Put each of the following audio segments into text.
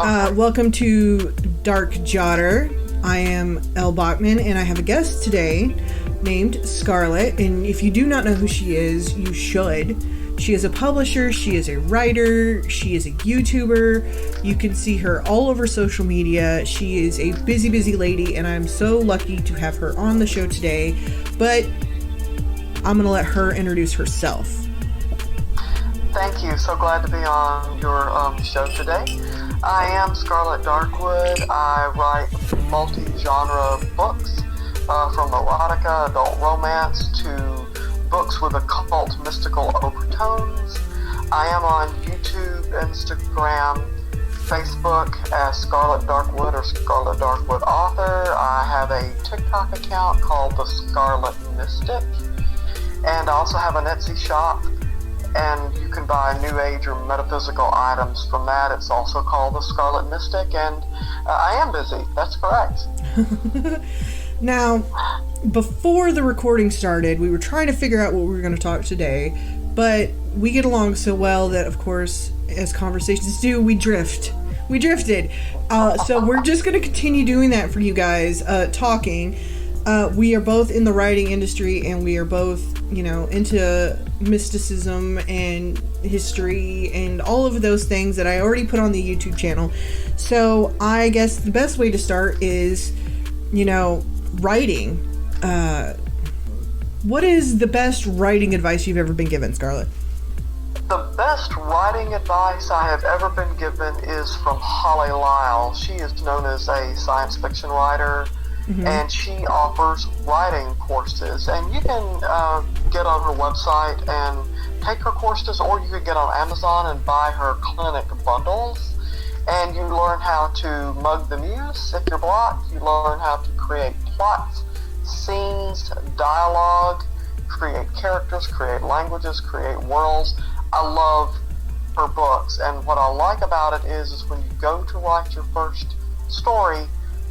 Welcome to Dark Jotter. I am Bachman, and I have a guest today named Scarlett. And if you do not know who she is, you should. She is a publisher, she is a writer, she is a YouTuber. You can see her all over social media. She is a busy, busy lady, and I'm so lucky to have her on the show today. But I'm going to let her introduce herself. Thank you. So glad to be on your show today. I am Scarlett Darkwood. I write multi-genre books, from erotica, adult romance, to books with occult, mystical overtones. I am on YouTube, Instagram, Facebook as Scarlett Darkwood or Scarlett Darkwood Author. I have a TikTok account called The Scarlet Mystic. And I also have an Etsy shop, and you can buy New Age or metaphysical items from that. It's also called The Scarlet Mystic, and I am busy. That's correct. Now, before the recording started, we were trying to figure out what we were going to talk today, but we get along so well that, of course, as conversations do, we drift. We drifted. So we're just going to continue doing that for you guys, talking. We are both in the writing industry, and we are both, into mysticism and history and all of those things that I already put on the YouTube channel. So I guess the best way to start is, writing. What is the best writing advice you've ever been given, Scarlett? The best writing advice I have ever been given is from Holly Lyle. She is known as a science fiction writer. Mm-hmm. And she offers writing courses, and you can get on her website and take her courses, or you could get on Amazon and buy her clinic bundles, and you learn how to mug the muse if you're blocked. You learn how to create plots, scenes, dialogue, create characters, create languages, create worlds. I love her books, and what I like about it is when you go to write your first story,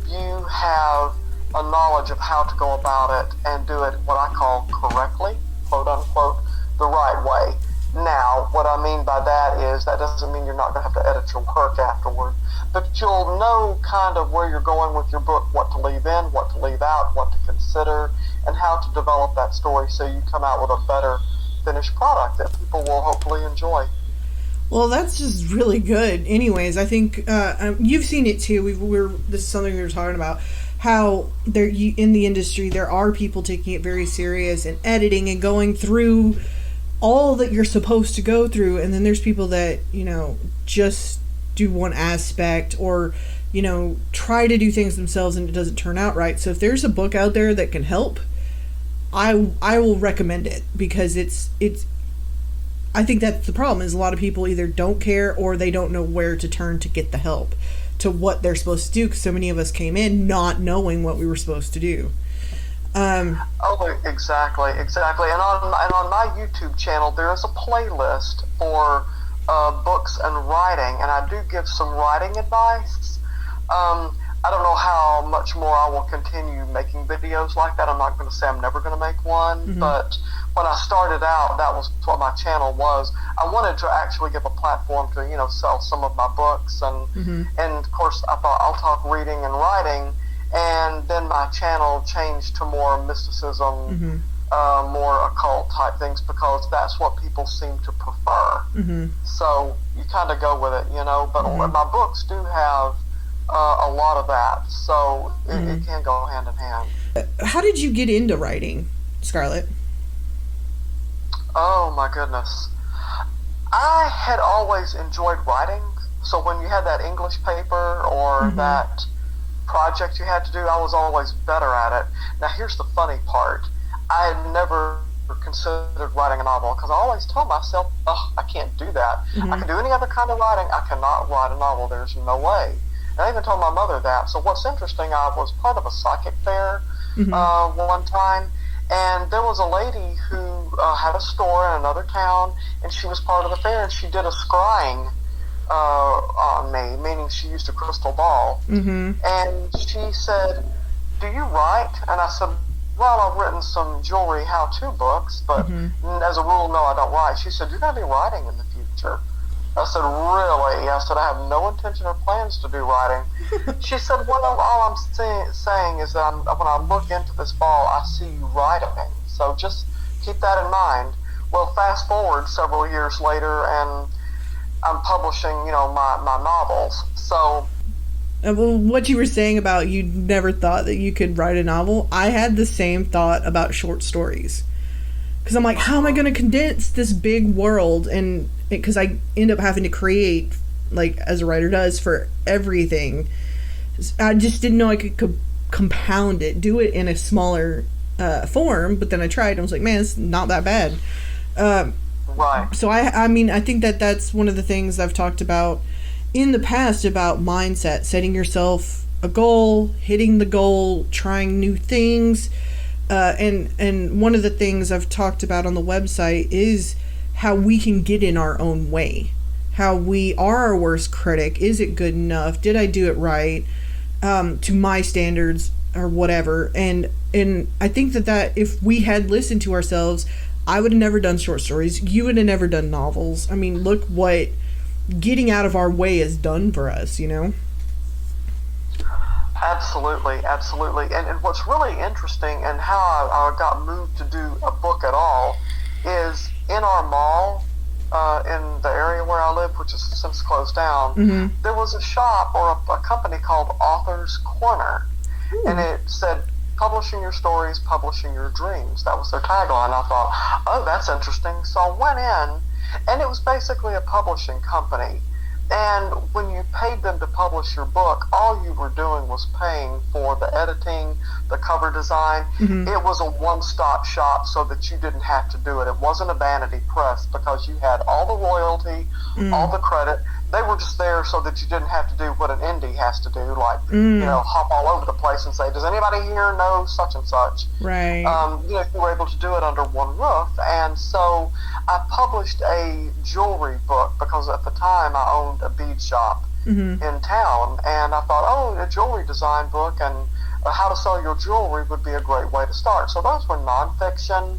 you have a knowledge of how to go about it and do it what I call correctly, quote unquote, the right way. Now, what I mean by that is that doesn't mean you're not going to have to edit your work afterward, but you'll know kind of where you're going with your book, what to leave in, what to leave out, what to consider, and how to develop that story so you come out with a better finished product that people will hopefully enjoy. Well, that's just really good. Anyways, I think you've seen it too. This is something we were talking about. How there in the industry there are people taking it very serious and editing and going through all that you're supposed to go through, and then there's people that just do one aspect or try to do things themselves and it doesn't turn out right. So if there's a book out there that can help, I will recommend it, because it's. I think that's the problem, is a lot of people either don't care or they don't know where to turn to get the help to what they're supposed to do, because so many of us came in not knowing what we were supposed to do. Exactly. And on my YouTube channel, there is a playlist for books and writing, and I do give some writing advice. I don't know how much more I will continue making videos like that. I'm not going to say I'm never going to make one, mm-hmm. But when I started out, that was what my channel was. I wanted to actually give a platform to, sell some of my books, and mm-hmm. and of course I thought I'll talk reading and writing, and then my channel changed to more mysticism, mm-hmm. More occult type things, because that's what people seem to prefer. Mm-hmm. So you kind of go with it, but mm-hmm. my books do have a lot of that, so it can go hand in hand. How did you get into writing, Scarlett? Oh my goodness. I had always enjoyed writing, so when you had that English paper or mm-hmm. that project you had to do, I was always better at it. Now here's the funny part. I had never considered writing a novel, because I always told myself, I can't do that. Mm-hmm. I can do any other kind of writing, I cannot write a novel, there's no way. And I even told my mother that. So what's interesting, I was part of a psychic fair mm-hmm. One time, and there was a lady who had a store in another town, and she was part of the fair, and she did a scrying on me, meaning she used a crystal ball. Mm-hmm. And she said, "Do you write?" And I said, "Well, I've written some jewelry how-to books, but mm-hmm. as a rule, no, I don't write." She said, "You're going to be writing in the future." I said, really? I said, I have no intention or plans to do writing. She said, well, all I'm saying is that when I look into this fall, I see you writing. So just keep that in mind. Well, fast forward several years later, and I'm publishing, my novels. So... Well, what you were saying about you never thought that you could write a novel, I had the same thought about short stories. Because I'm like, how am I going to condense this big world? And because I end up having to create, like, as a writer does, for everything. I just didn't know I could compound it, do it in a smaller form. But then I tried and I was like, man, it's not that bad. Right. So, I mean, I think that that's one of the things I've talked about in the past about mindset, setting yourself a goal, hitting the goal, trying new things. And one of the things I've talked about on the website is how we can get in our own way. How we are our worst critic. Is it good enough? Did I do it right? To my standards or whatever. And I think that if we had listened to ourselves, I would have never done short stories. You would have never done novels. I mean, look what getting out of our way has done for us, Absolutely. And what's really interesting and how I got moved to do a book at all is in our mall, in the area where I live, which has since closed down, there was a shop or a company called Author's Corner. And it said, publishing your stories, publishing your dreams. That was their tagline. I thought, oh, that's interesting. So I went in, and it was basically a publishing company. And when you paid them to publish your book, all you were doing was paying for the editing, the cover design. It was a one-stop shop so that you didn't have to do it. It wasn't a vanity press because you had all the royalty, all the credit. They were just there so that you didn't have to do what an indie has to do, like, hop all over the place and say, does anybody here know such and such? Right. You were able to do it under one roof. And so I published a jewelry book because at the time I owned a bead shop in town. And I thought, oh, a jewelry design book and how to sell your jewelry would be a great way to start. So those were nonfiction.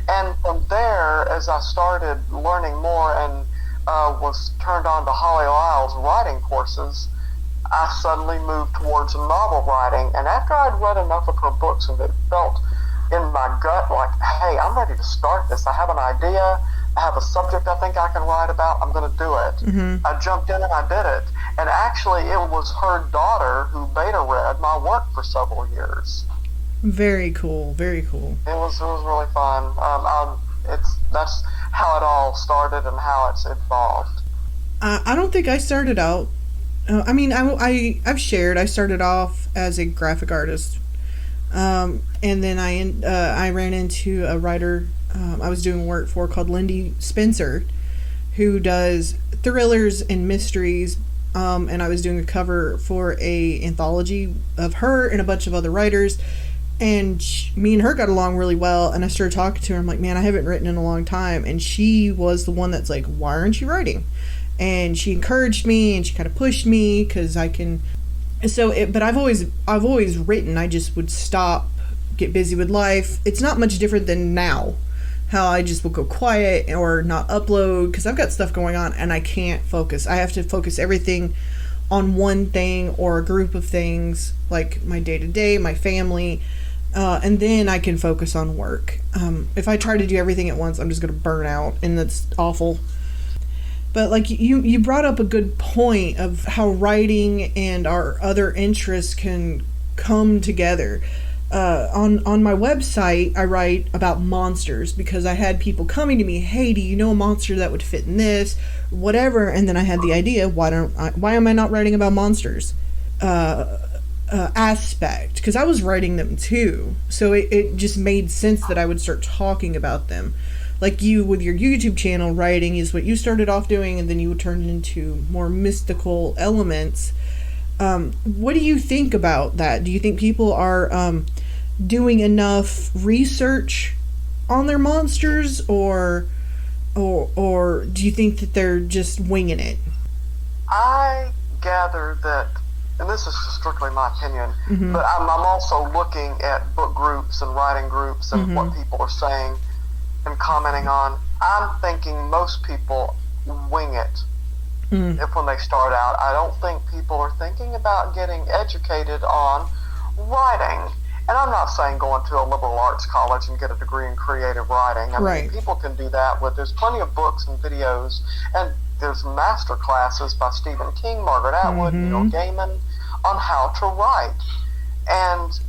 And from there, as I started learning more and was turned on to Holly Lyle's writing courses, I suddenly moved towards novel writing. And after I'd read enough of her books and it felt in my gut like, hey, I'm ready to start this. I have an idea. I have a subject I think I can write about. I'm going to do it. I jumped in and I did it. And actually, it was her daughter who beta read my work for several years. Very cool. Very cool. It was really fun. That's how it all started and how it's evolved. I don't think I started out. I mean, I've shared. I started off as a graphic artist, and then I ran into a writer I was doing work for called Lindy Spencer, who does thrillers and mysteries. And I was doing a cover for a anthology of her and a bunch of other writers. And me and her got along really well, and I started talking to her. I'm like, man, I haven't written in a long time. And she was the one that's like, why aren't you writing? And she encouraged me, and she kind of pushed me because I can. But I've always written. I just would stop, get busy with life. It's not much different than now, how I just will go quiet or not upload because I've got stuff going on and I can't focus. I have to focus everything on one thing or a group of things, like my day-to-day, my family. And then I can focus on work. If I try to do everything at once, I'm just going to burn out, and that's awful. But like you brought up a good point of how writing and our other interests can come together. On my website, I write about monsters because I had people coming to me, hey, do you know a monster that would fit in this, whatever, and then I had the idea, why am I not writing about monsters? Aspect, because I was writing them too, so it just made sense that I would start talking about them. Like you with your YouTube channel, writing is what you started off doing, and then you would turn it into more mystical elements. What do you think about that? Do you think people are doing enough research on their monsters, or do you think that they're just winging it? I gather that, and this is strictly my opinion, but I'm also looking at book groups and writing groups and what people are saying and commenting on. I'm thinking most people wing it. if when they start out. I don't think people are thinking about getting educated on writing. And I'm not saying going to a liberal arts college and get a degree in creative writing. I mean, people can do that. There's plenty of books and videos, and there's master classes by Stephen King, Margaret Atwood, Neil Gaiman, on how to write. And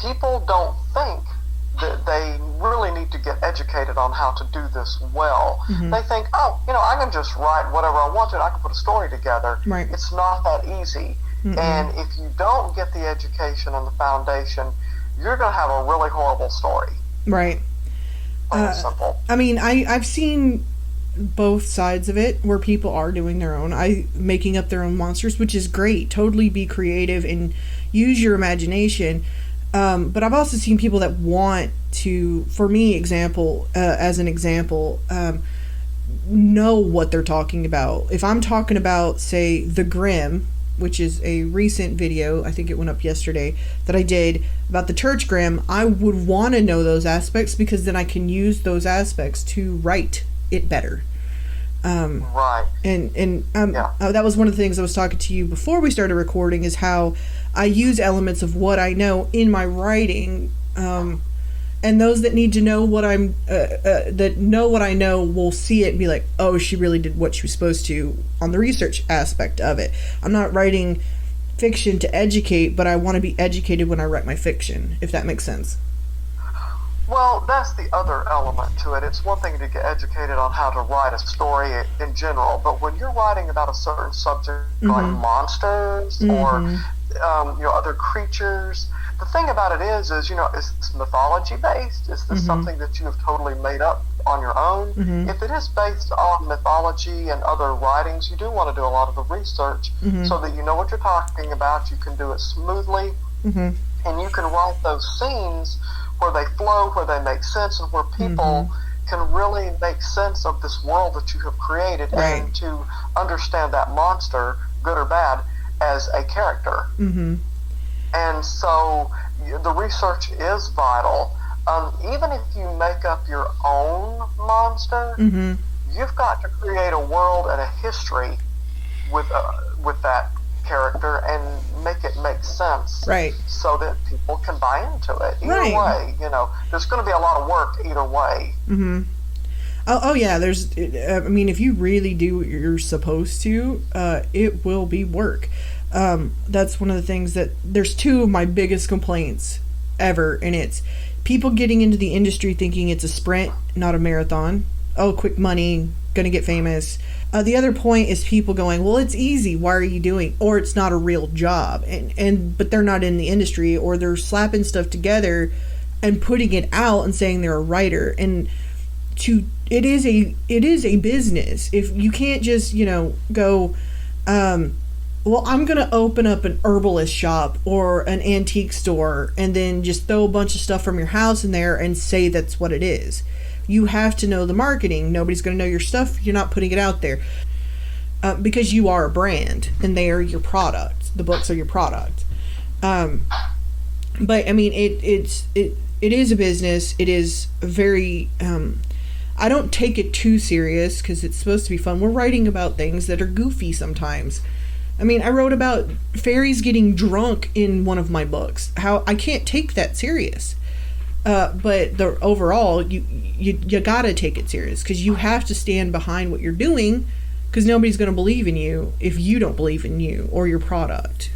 people don't think that they really need to get educated on how to do this well. They think, oh, I can just write whatever I want to, and I can put a story together. Right. It's not that easy. And if you don't get the education and the foundation, you're going to have a really horrible story. Right. Simple. I mean, I've seen both sides of it where people are doing their own, making up their own monsters, which is great. Totally be creative and use your imagination. But I've also seen people that want to, for me, as an example, know what they're talking about. If I'm talking about, say, The Grimm, which is a recent video, I think it went up yesterday, that I did about the church Grimm, I would want to know those aspects, because then I can use those aspects to write it better. Right. That was one of the things I was talking to you before we started recording, is how I use elements of what I know in my writing, and those that need to know what that know what I know will see it and be like, oh, she really did what she was supposed to on the research aspect of it. I'm not writing fiction to educate, but I want to be educated when I write my fiction, if that makes sense. Well, that's the other element to it. It's one thing to get educated on how to write a story in general, but when you're writing about a certain subject, like monsters or other creatures, the thing about it is it's mythology based. Is this something that you have totally made up on your own? If it is based on mythology and other writings, you do want to do a lot of the research so that you know what you're talking about. You can do it smoothly, and you can write those scenes where they flow, where they make sense, and where people can really make sense of this world that you have created, and to understand that monster, good or bad, as a character. And so the research is vital. Even if you make up your own monster, you've got to create a world and a history with that character and make it make sense, so that people can buy into it. Either way, there's going to be a lot of work either way. Oh yeah, I mean, if you really do what you're supposed to, it will be work. That's one of the things that, there's two of my biggest complaints ever, and it's people getting into the industry thinking it's a sprint, not a marathon. Oh, quick money, gonna get famous. The other point is people going, well, it's easy, why are you doing, or it's not a real job, but they're not in the industry, or they're slapping stuff together and putting it out and saying they're a writer. And it is a business. If you can't just go, well, I'm going to open up an herbalist shop or an antique store and then just throw a bunch of stuff from your house in there and say that's what it is. You have to know the marketing. Nobody's going to know your stuff. You're not putting it out there. Because you are a brand and they are your product. The books are your product. But I mean, it is a business. It is very, I don't take it too serious because it's supposed to be fun. We're writing about things that are goofy sometimes. I mean, I wrote about fairies getting drunk in one of my books. How I can't take that serious. But the overall, you gotta take it serious, because you have to stand behind what you're doing, because nobody's going to believe in you if you don't believe in you or your product.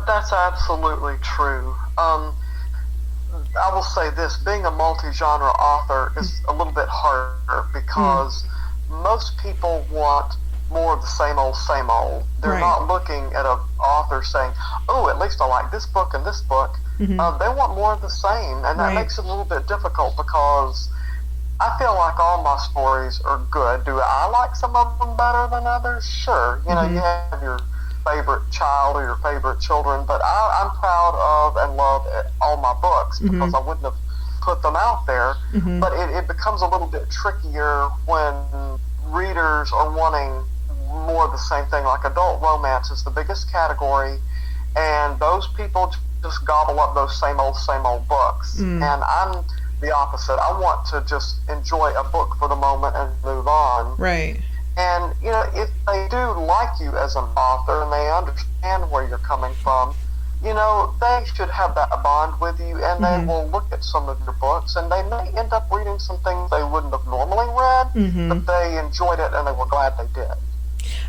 That's absolutely true. I will say this, being a multi-genre author is a little bit harder, because most people want more of the same old, same old. They're not looking at an author saying, oh, at least I like this book and this book. They want more of the same, and that makes it a little bit difficult, because I feel like all my stories are good. Do I like some of them better than others? Sure. You have your favorite child or your favorite children, but I'm proud of and love all my books, because I wouldn't have put them out there. But it becomes a little bit trickier when readers are wanting more of the same thing. Like adult romance is the biggest category, and those people just gobble up those same old books. And I'm the opposite. I want to just enjoy a book for the moment and move on. And, if they do like you as an author and they understand where you're coming from, they should have that bond with you, and they will look at some of your books, and they may end up reading some things they wouldn't have normally read, but they enjoyed it and they were glad they did.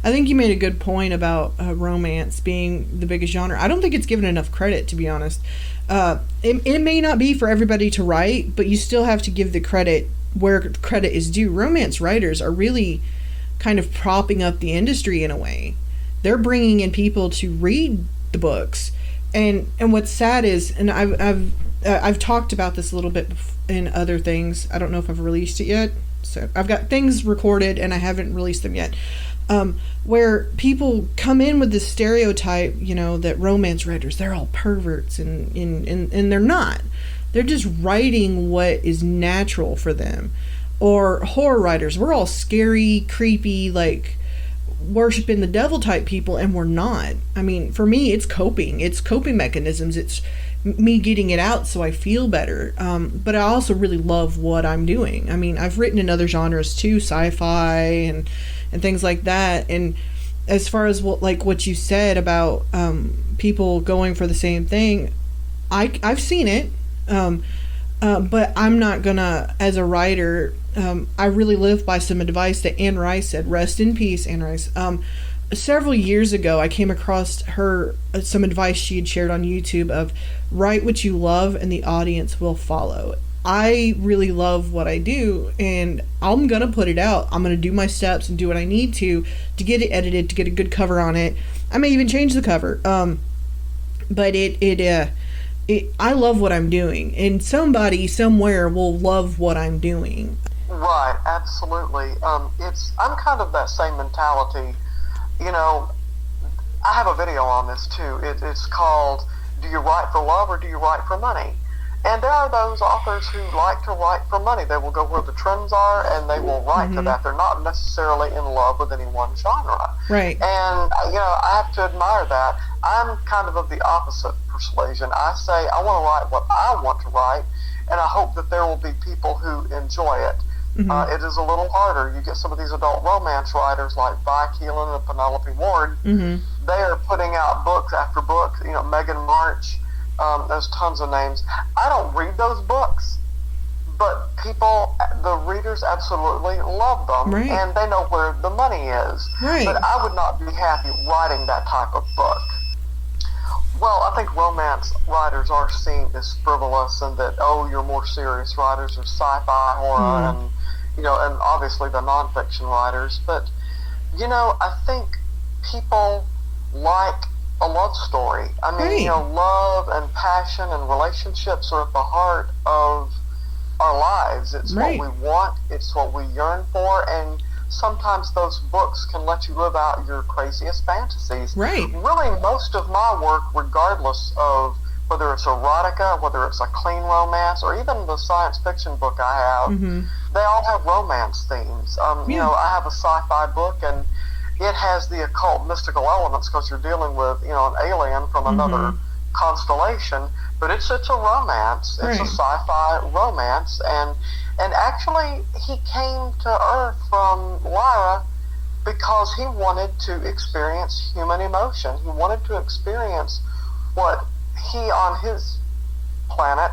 I think you made a good point about romance being the biggest genre. I don't think it's given enough credit, to be honest. It may not be for everybody to write, but you still have to give the credit where credit is due. Romance writers are really kind of propping up the industry in a way. They're bringing in people to read the books, and what's sad is, and I've talked about this a little bit in other things. I don't know if I've released it yet, so I've got things recorded and I haven't released them yet. Where people come in with this stereotype, that romance writers, they're all perverts, and they're not. They're just writing what is natural for them. Or horror writers, we're all scary, creepy, like worshiping the devil type people, and we're not. I mean, for me, it's coping mechanisms. It's me getting it out so I feel better. But I also really love what I'm doing. I mean, I've written in other genres too, sci-fi and things like that. And as far as what you said about people going for the same thing, I've seen it, but I'm not gonna, as a writer, I really live by some advice that Anne Rice said. Rest in peace, Anne Rice. Several years ago, I came across some advice she had shared on YouTube of write what you love and the audience will follow. I really love what I do, and I'm going to put it out. I'm going to do my steps and do what I need to get it edited, to get a good cover on it. I may even change the cover. But I love what I'm doing, and somebody somewhere will love what I'm doing. Right, absolutely. I'm kind of that same mentality. I have a video on this too. It's called, Do You Write for Love or Do You Write for Money? And there are those authors who like to write for money. They will go where the trends are, and they will write to that. They're not necessarily in love with any one genre. Right. And, I have to admire that. I'm kind of the opposite persuasion. I say I want to write what I want to write, and I hope that there will be people who enjoy it. It is a little harder. You get some of these adult romance writers like Vi Keelan and Penelope Ward. They are putting out books after book. Megan March. There's tons of names. I don't read those books, but the readers absolutely love them, right, and they know where the money is. Right. But I would not be happy writing that type of book. Well, I think romance writers are seen as frivolous, and that, you're more serious writers of sci-fi, horror, and and obviously the nonfiction writers. But I think people like a love story. I mean, right, love and passion and relationships are at the heart of our lives. It's right, what we want. It's what we yearn for, and sometimes those books can let you live out your craziest fantasies. Right. Really, most of my work, regardless of whether it's erotica, whether it's a clean romance, or even the science fiction book I have, they all have romance themes. I have a sci-fi book, and it has the occult, mystical elements because you're dealing with, an alien from another constellation. But it's a romance. It's a sci-fi romance, and actually he came to Earth from Lyra because he wanted to experience human emotion. He wanted to experience what he on his planet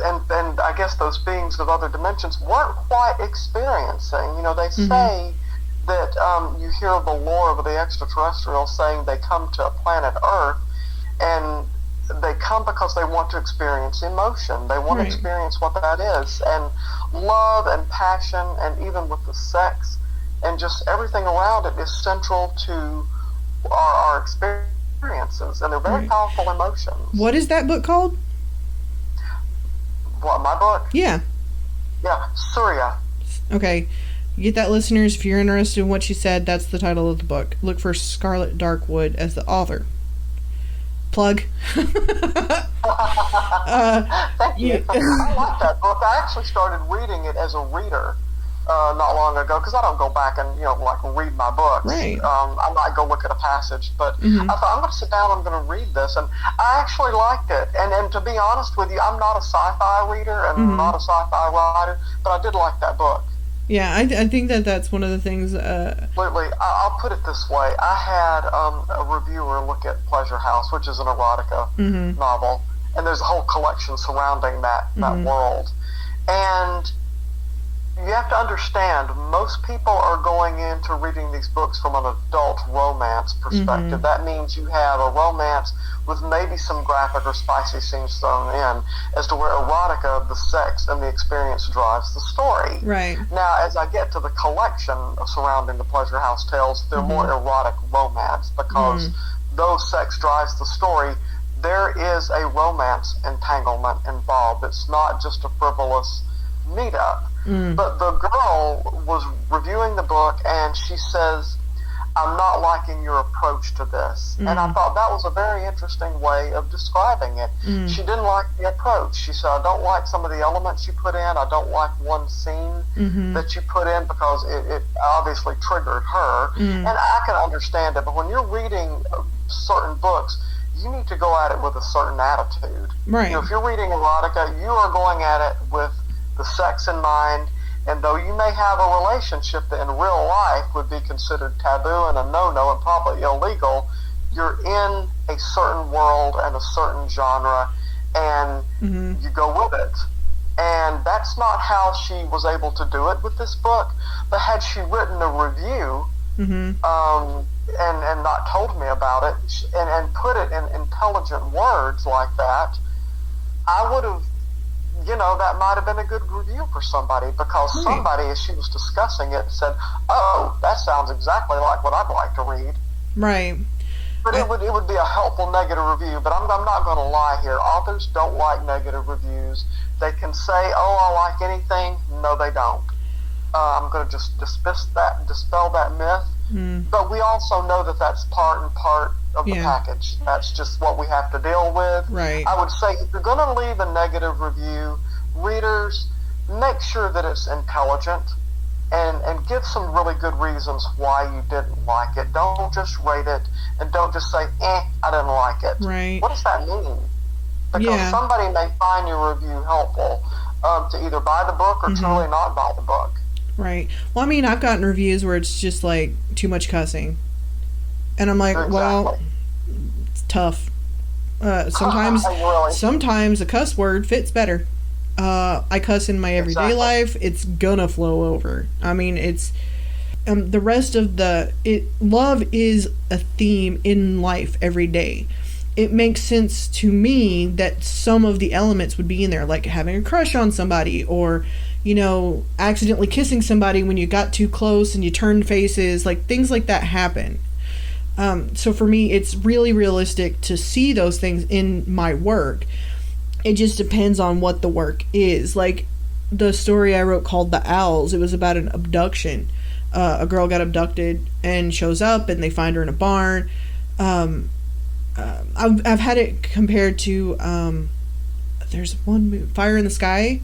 and I guess those beings of other dimensions weren't quite experiencing. They say that you hear the lore of the extraterrestrials saying they come to planet Earth, and they come because they want to experience emotion. They want to experience what that is, and love and passion, and even with the sex and just everything around it is central to our experiences, and they're very powerful emotions. What is that book called? What, my book? Yeah, Surya. Okay. You get that, listeners? If you're interested in what she said, that's the title of the book. Look for Scarlett Darkwood as the author. Plug. Thank you. I like that book. I actually started reading it as a reader not long ago, because I don't go back and read my books. Right. I might go look at a passage, but I thought, I'm going to sit down, I'm going to read this, and I actually liked it. And to be honest with you, I'm not a sci-fi reader and not a sci-fi writer, but I did like that book. Yeah, I think that that's one of the things. Absolutely. I'll put it this way. I had a reviewer look at Pleasure House, which is an erotica Mm-hmm. novel, and there's a whole collection surrounding that world. And you have to understand, most people are going into reading these books from an adult romance perspective. That means you have a romance with maybe some graphic or spicy scenes thrown in, as to where erotica, the sex, and the experience drives the story. Right. Now, as I get to the collection surrounding the Pleasure House tales, they're more erotic romance, because though sex drives the story, there is a romance entanglement involved. It's not just a frivolous meetup. But the girl was reviewing the book, and she says, I'm not liking your approach to this. And I thought that was a very interesting way of describing it. She didn't like the approach. She said, I don't like some of the elements you put in. I don't like one scene that you put in, because it obviously triggered her. And I can understand it, but when you're reading certain books, you need to go at it with a certain attitude. Right. You know, if you're reading erotica, you are going at it with the sex in mind, and though you may have a relationship that in real life would be considered taboo and a no-no and probably illegal, you're in a certain world and a certain genre, and you go with it. And that's not how she was able to do it with this book. But had she written a review and not told me about it, and put it in intelligent words like that, I would have, that might have been a good review for somebody, because somebody, as she was discussing it, said, oh, that sounds exactly like what I'd like to read. Right. But it would be a helpful negative review. But I'm not going to lie here. Authors don't like negative reviews. They can say, oh, I like anything. No, they don't. I'm going to just dispel that myth. But we also know that that's part and part of the package. That's just what we have to deal with. Right. I would say, if you're going to leave a negative review, readers, make sure that it's intelligent, and give some really good reasons why you didn't like it. Don't just rate it, and don't just say, I didn't like it. Right. What does that mean? Because somebody may find your review helpful to either buy the book or truly not buy the book. Right. Well, I mean, I've gotten reviews where it's just like too much cussing, and I'm like, well, it's tough. Sometimes a cuss word fits better. I cuss in my everyday life. It's gonna flow over. I mean, it's the rest of love is a theme in life every day. It makes sense to me that some of the elements would be in there, like having a crush on somebody, or accidentally kissing somebody when you got too close and you turned faces, like things like that happen. So for me, it's really realistic to see those things in my work. It just depends on what the work is. Like the story I wrote called The Owls, it was about an abduction. A girl got abducted and shows up, and they find her in a barn. I've had it compared to there's one movie, Fire in the Sky.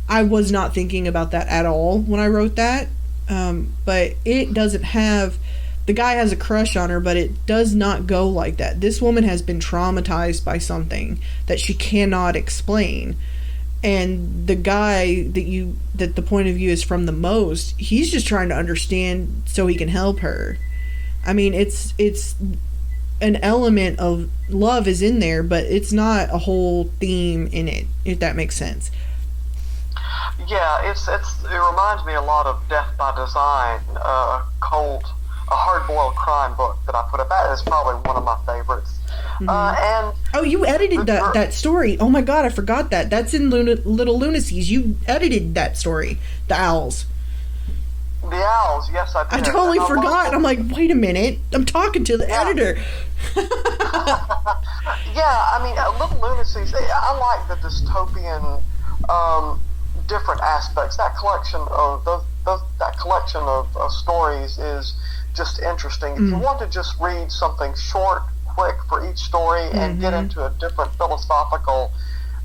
I was not thinking about that at all when I wrote that, but it doesn't have, the guy has a crush on her, but it does not go like that. This woman has been traumatized by something that she cannot explain, and the guy that the point of view is from the most, he's just trying to understand so he can help her. I mean, it's an element of love is in there, but it's not a whole theme in it, if that makes sense. Yeah, it reminds me a lot of Death by Design, a hard-boiled crime book that I put up. That is probably one of my favorites. You edited that story. Oh my god, I forgot that. That's in Little Lunacies. You edited that story, The Owls. The Owls, yes, I did. I totally forgot. I'm like, wait a minute. I'm talking to the editor. Yeah, I mean, Little Lunacies, I like the dystopian different aspects. That collection of stories is just interesting. If you want to just read something short, quick for each story and get into a different philosophical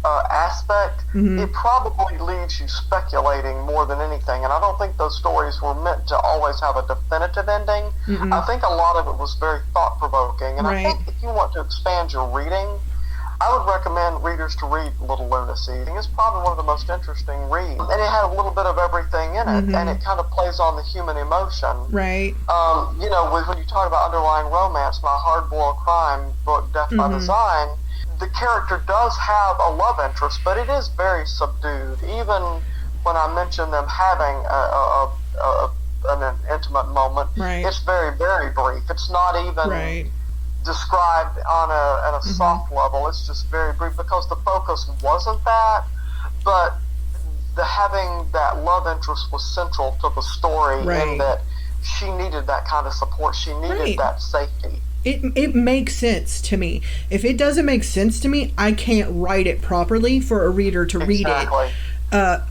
aspect, it probably leaves you speculating more than anything. And I don't think those stories were meant to always have a definitive ending. I think a lot of it was very thought-provoking. And I think if you want to expand your reading, I would recommend readers to read Little Lunacy. It's probably one of the most interesting reads. And it had a little bit of everything in it, and it kind of plays on the human emotion. Right. When you talk about underlying romance, my hard-boiled crime book, Death by Design, the character does have a love interest, but it is very subdued. Even when I mention them having an intimate moment, it's very, very brief. It's not even described on a soft level. It's just very brief because the focus wasn't that, but having that love interest was central to the story in that she needed that kind of support. She needed that safety. It makes sense to me. If it doesn't make sense to me, I can't write it properly for a reader to read it.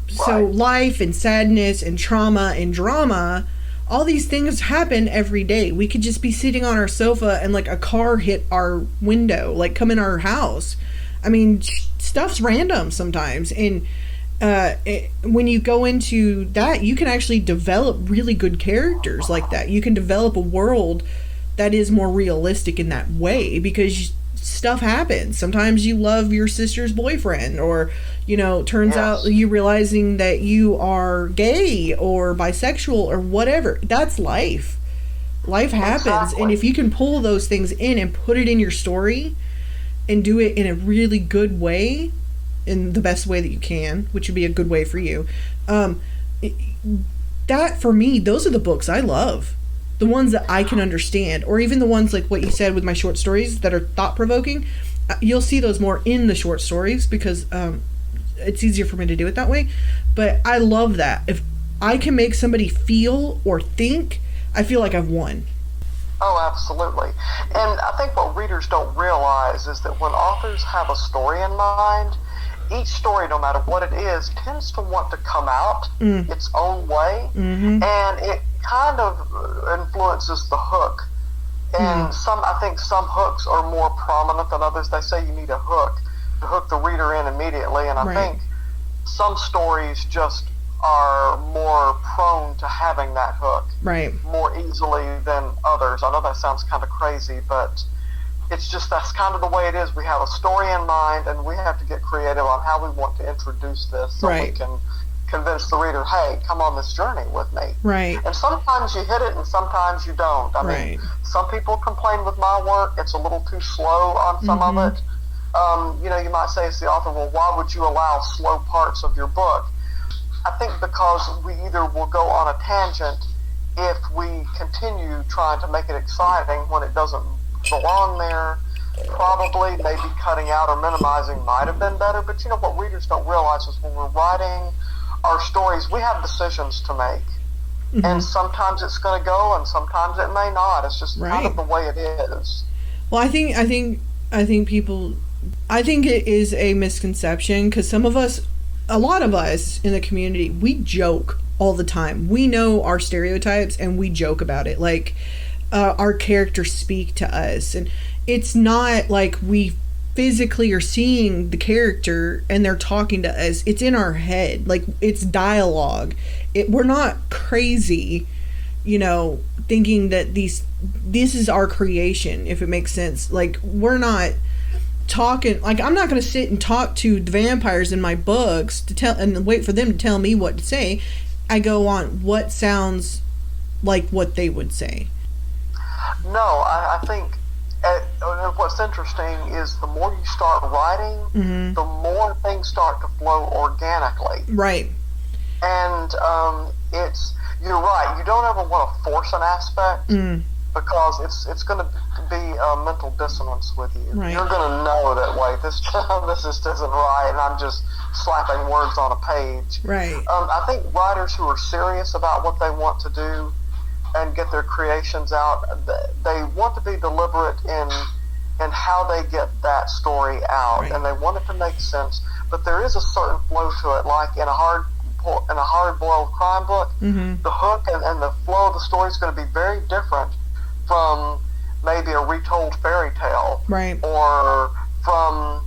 So life and sadness and trauma and drama, all these things happen every day. We could just be sitting on our sofa and like a car hit our window, like come in our house. I mean, stuff's random sometimes. And when you go into that, you can actually develop really good characters like that. You can develop a world that is more realistic in that way because stuff happens. Sometimes you love your sister's boyfriend, or turns out you realizing that you are gay or bisexual or whatever. That's life. Life happens. And if you can pull those things in and put it in your story and do it in a really good way, in the best way that you can, which would be a good way for you, that for me, those are the books I love. The ones that I can understand, or even the ones like what you said with my short stories that are thought-provoking. You'll see those more in the short stories because it's easier for me to do it that way. But I love that. If I can make somebody feel or think, I feel like I've won. Oh, absolutely. And I think what readers don't realize is that when authors have a story in mind, each story, no matter what it is, tends to want to come out its own way. And it kind of influences the hook. And I think some hooks are more prominent than others. They say you need a hook to hook the reader in immediately. And I think some stories just are more prone to having that hook more easily than others. I know that sounds kind of crazy, but it's just that's kind of the way it is. We have a story in mind, and we have to get creative on how we want to introduce this so we can convince the reader, hey, come on this journey with me. And sometimes you hit it and sometimes you don't. I mean, some people complain with my work. It's a little too slow on some of it. You might say as the author, well, why would you allow slow parts of your book? I think because we either will go on a tangent if we continue trying to make it exciting when it doesn't belong there. Probably maybe cutting out or minimizing might have been better, but what readers don't realize is when we're writing our stories, we have decisions to make, and sometimes it's going to go and sometimes it may not. It's just kind of the way it is. Well, I think it is a misconception because a lot of us in the community, we joke all the time. We know our stereotypes and we joke about it. Like, our characters speak to us, and it's not like we physically are seeing the character and they're talking to us. It's in our head. Like, it's dialogue. We're not crazy, thinking that this is our creation, if it makes sense. Like, we're not talking, like, I'm not going to sit and talk to the vampires in my books and wait for them to tell me what to say. I go on what sounds like what they would say. No, I think what's interesting is the more you start writing, the more things start to flow organically. And you're right. You don't ever want to force an aspect because it's going to be a mental dissonance with you. You're going to know that, wait, this just isn't right, and I'm just slapping words on a page. I think writers who are serious about what they want to do and get their creations out, they want to be deliberate in how they get that story out, and they want it to make sense. But there is a certain flow to it, like in a hard-boiled crime book. The hook and the flow of the story is going to be very different from maybe a retold fairy tale, or from,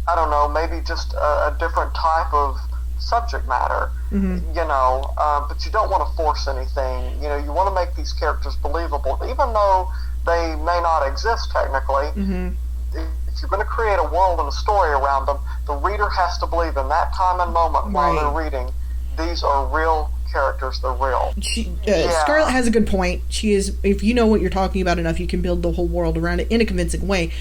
I don't know, maybe just a different type of subject matter. But you don't want to force anything. You want to make these characters believable, even though they may not exist technically. if you're going to create a world and a story around them, the reader has to believe in that time and moment while they're reading, these are real characters, they're real. Scarlett has a good point. She is, if you know what you're talking about enough, you can build the whole world around it in a convincing way.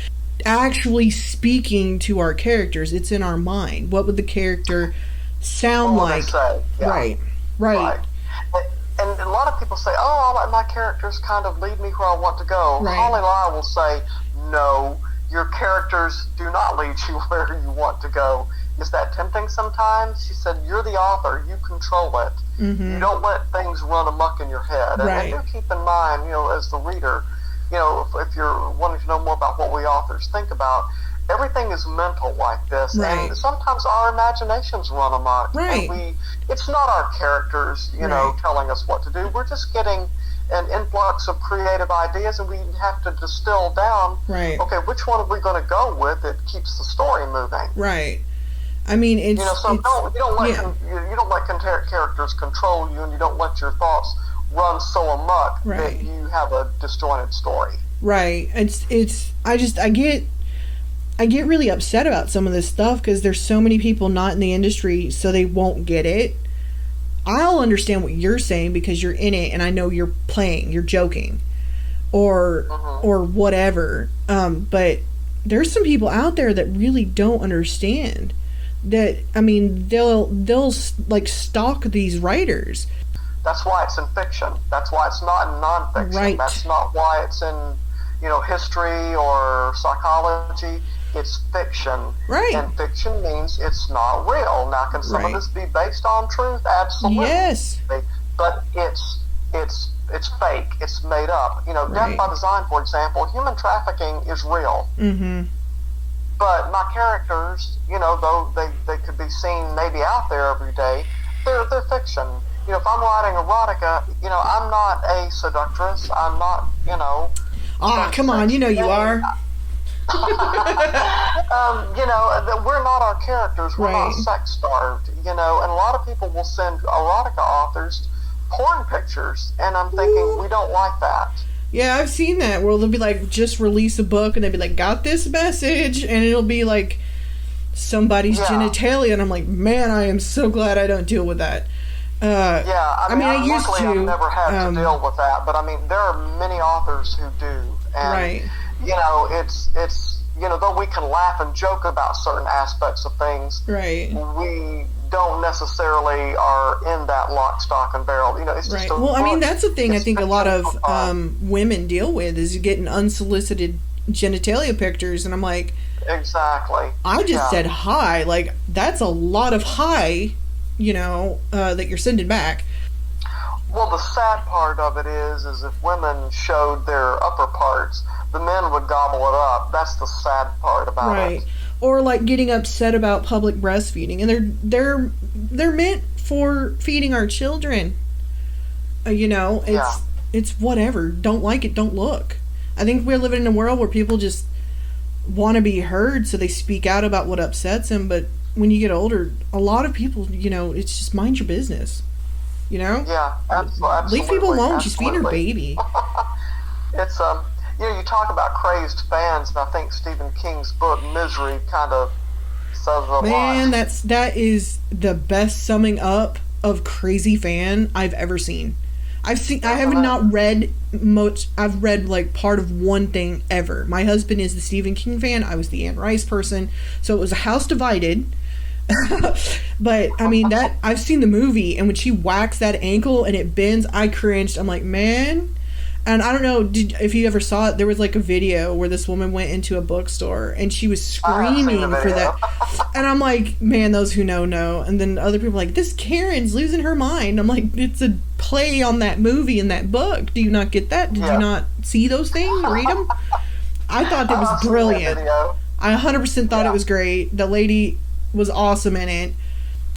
Actually speaking to our characters, it's in our mind. What would the character sound like? Say? Yeah. Right. And a lot of people say, oh, I let my characters kind of lead me where I want to go. Right. Holly Lyle will say, no, your characters do not lead you where you want to go. Is that tempting sometimes? She said, you're the author. You control it. Mm-hmm. You don't let things run amok in your head. And do keep in mind, as the reader, if you're wanting to know more about what we authors think about, everything is mental like this. Right. And sometimes our imaginations run amok. Right. And it's not our characters, telling us what to do. We're just getting an influx of creative ideas, and we have to distill down, okay, which one are we going to go with that keeps the story moving? Right. I mean, you don't let characters control you, and you don't let your thoughts run so amok that you have a disjointed story. Right. I get really upset about some of this stuff because there's so many people not in the industry, so they won't get it. I'll understand what you're saying because you're in it, and I know you're playing, you're joking, or whatever. But there's some people out there that really don't understand. That, I mean, they'll like stalk these writers. That's why it's in fiction. That's why it's not in nonfiction. Right. That's not why it's in, history or psychology. It's fiction. Right. And fiction means it's not real. Now, can some of this be based on truth? Absolutely. Yes. But it's fake. It's made up. Death by Design, for example, human trafficking is real. Mm-hmm. But my characters, though they could be seen maybe out there every day, they're fiction. If I'm writing erotica, I'm not a seductress. I'm not, come on, you are. We're not our characters. We're not sex starved, and a lot of people will send erotica authors porn pictures, and I'm thinking, we don't like that. Yeah, I've seen that where they'll be like, just release a book, and they'll be like, got this message, and it'll be like somebody's genitalia, and I'm like, man, I am so glad I don't deal with that. I used to. I've never had to deal with that, but I mean, there are many authors who do, and it's though we can laugh and joke about certain aspects of things, we don't necessarily are in that lock, stock, and barrel. It's just a well, I mean, that's the thing I think a lot of women deal with is getting unsolicited genitalia pictures, and I'm like, exactly. I just said hi. Like, that's a lot of hi, that you're sending back. Well, the sad part of it is if women showed their upper parts, the men would gobble it up. That's the sad part about it. Or like getting upset about public breastfeeding, and they're meant for feeding our children. It's whatever. Don't like it, don't look. I think we're living in a world where people just want to be heard, so they speak out about what upsets them. But when you get older, a lot of people, it's just mind your business. Yeah, absolutely. Leave people alone. She's feeding her baby. It's you talk about crazed fans, and I think Stephen King's book Misery kind of says a lot. Man, that is the best summing up of crazy fan I've ever seen. I have not read much. I've read like part of one thing ever. My husband is the Stephen King fan. I was the Anne Rice person, so it was a house divided. But I mean, that I've seen the movie, and when she whacks that ankle and it bends, I cringed. I'm like, man. And I don't know if you ever saw it. There was like a video where this woman went into a bookstore and she was screaming for that. And I'm like, man, those who know. And then other people are like, this Karen's losing her mind. I'm like, it's a play on that movie and that book. Do you not get that? Did you not see those things? Read them? I thought that was brilliant. I 100% thought it was great. The lady was awesome in it.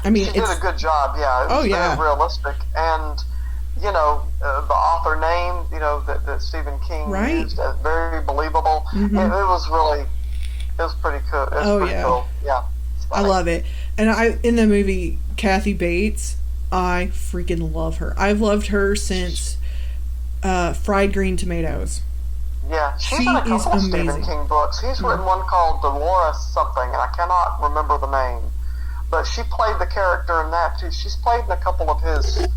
I mean, she did a good job. Yeah, it was very realistic, and the author name, that Stephen King used, very believable. Mm-hmm. It was pretty cool. It was pretty cool. Yeah, I love it. And in the movie Kathy Bates, I freaking love her. I've loved her since Fried Green Tomatoes. Yeah, she's She in a is couple of Stephen amazing. King books. He's written one called Dolores something, and I cannot remember the name. But she played the character in that too. She's played in a couple of his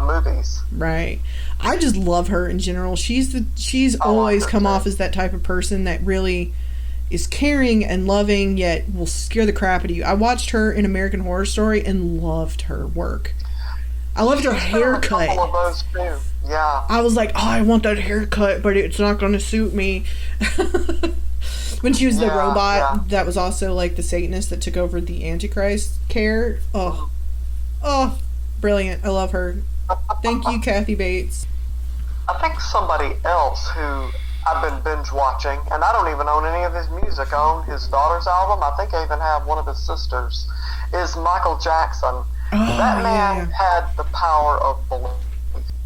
movies. Right. I just love her in general. She's I like always her come too. off as that type of person that really is caring and loving, yet will scare the crap out of you. I watched her in American Horror Story and loved her work. I loved her She's been in a couple haircut. of those too. Yeah. I was like, oh, I want that haircut, but it's not going to suit me. When she was the Yeah, robot yeah. that was also like the Satanist that took over the Antichrist care. Oh, brilliant. I love her. Thank you, Kathy Bates. I think somebody else who I've been binge watching, and I don't even own any of his music. I own his daughter's album. I think I even have one of his sisters. Is Michael Jackson. Oh, That man yeah. had the power of belief.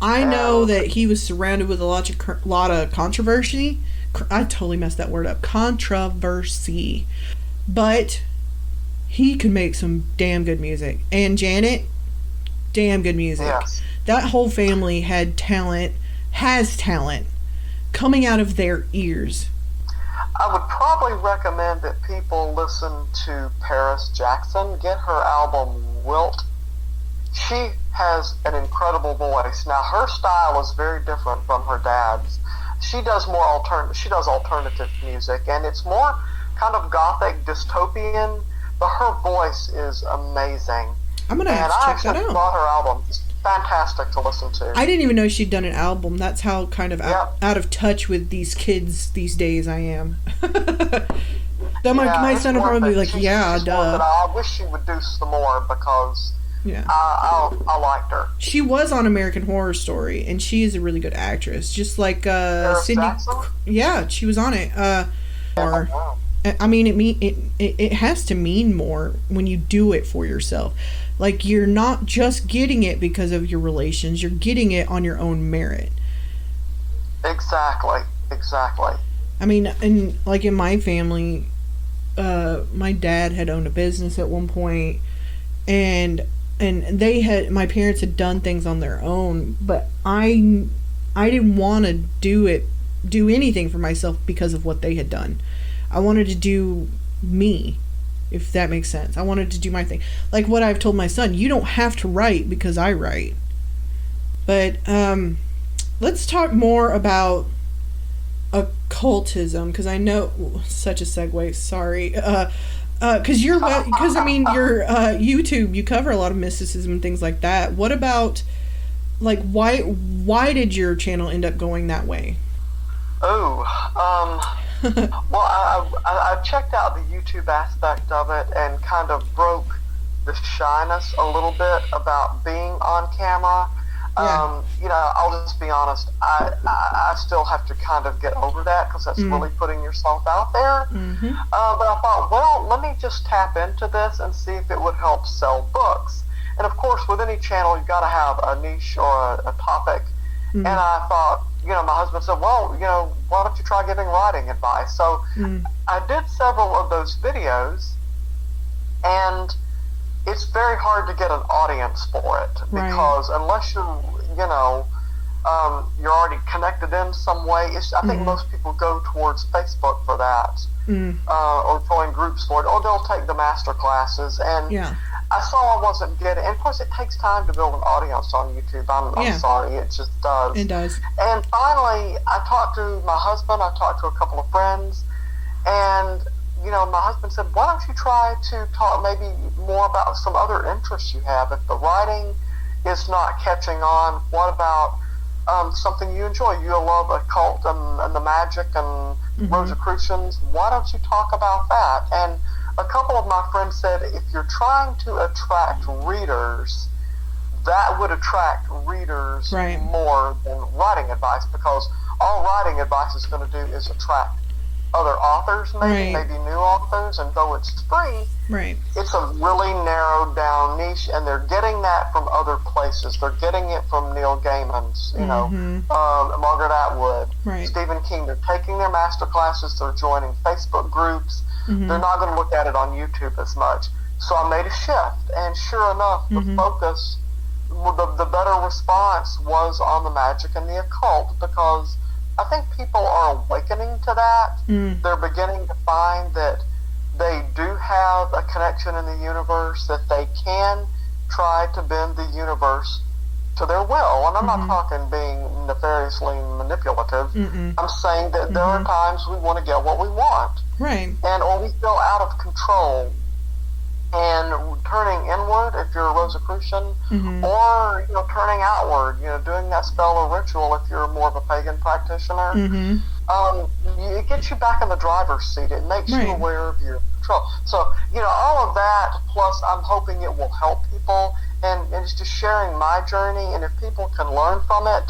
I know And that he was surrounded with a lot of controversy. I totally messed that word up. Controversy. But he could make some damn good music. And Janet, damn good music. yes, That whole family had talent, has talent coming out of their ears. I would probably recommend that people listen to Paris Jackson. Get her album Wilt. She has an incredible voice. Now her style is very different from her dad's. She does alternative music, and it's more kind of gothic, dystopian. But her voice is amazing. I'm going to And have to I check that actually out. bought her album. It's fantastic to listen to. I didn't even know she'd done an album. That's how kind of Yep. out of touch with these kids these days I am. Though my Yeah, it's son will worth probably be it. like, yeah, She's worth it. duh. I wish she would do some more because Yeah. I liked her. She was on American Horror Story, and she is a really good actress. Just like Paris Cindy. Jackson? Yeah, she was on it. Or Wow. I mean, it has to mean more when you do it for yourself. Like you're not just getting it because of your relations; you're getting it on your own merit. Exactly. I mean, and like in my family, my dad had owned a business at one point, and my parents had done things on their own, but I didn't want to do anything for myself because of what they had done. I wanted to do me, if that makes sense. I wanted to do my thing. Like what I've told my son, you don't have to write because I write. But let's talk more about occultism, because I know such a segue. Sorry, because your YouTube, you cover a lot of mysticism and things like that. What about like why did your channel end up going that way? Oh, well, I checked out the YouTube aspect of it and kind of broke the shyness a little bit about being on camera. Yeah. I'll just be honest. I still have to kind of get over that because that's really putting yourself out there. Mm-hmm. But I thought, well, let me just tap into this and see if it would help sell books. And of course, with any channel, you've got to have a niche or a topic. Mm-hmm. And I thought, my husband said, well, why don't you try giving writing advice? So I did several of those videos, and it's very hard to get an audience for it because unless you're already connected in some way, I think most people go towards Facebook for that, or join groups for it, or they'll take the master classes. And I saw I wasn't getting, and of course it takes time to build an audience on YouTube. I'm sorry, it just does. It does. And finally, I talked to my husband, I talked to a couple of friends, and my husband said, why don't you try to talk maybe more about some other interests you have? If the writing is not catching on, what about something you enjoy? You love occult and the magic and Rosicrucians. Why don't you talk about that? And a couple of my friends said, if you're trying to attract readers, that would attract readers more than writing advice, because all writing advice is going to do is attract other authors, maybe new authors, and though it's free, it's a really narrowed down niche, and they're getting that from other places. They're getting it from Neil Gaiman's, Margaret Atwood, Stephen King. They're taking their master classes, they're joining Facebook groups. They're not going to look at it on YouTube as much. So I made a shift, and sure enough, the focus, the better response was on the magic and the occult, because I think people are awakening to that. They're beginning to find that they do have a connection in the universe, that they can try to bend the universe to their will. And I'm not talking being nefariously manipulative. I'm saying that there are times we want to get what we want. Right. And or we feel out of control. And turning inward, if you're a Rosicrucian, or turning outward, doing that spell or ritual if you're more of a pagan practitioner, it gets you back in the driver's seat. It makes you aware of your control. So all of that. Plus, I'm hoping it will help people, and it's just sharing my journey. And if people can learn from it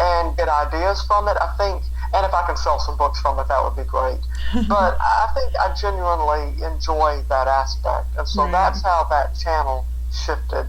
and get ideas from it, I think. And if I can sell some books from it, that would be great. But I think I genuinely enjoy that aspect. And so that's how that channel shifted.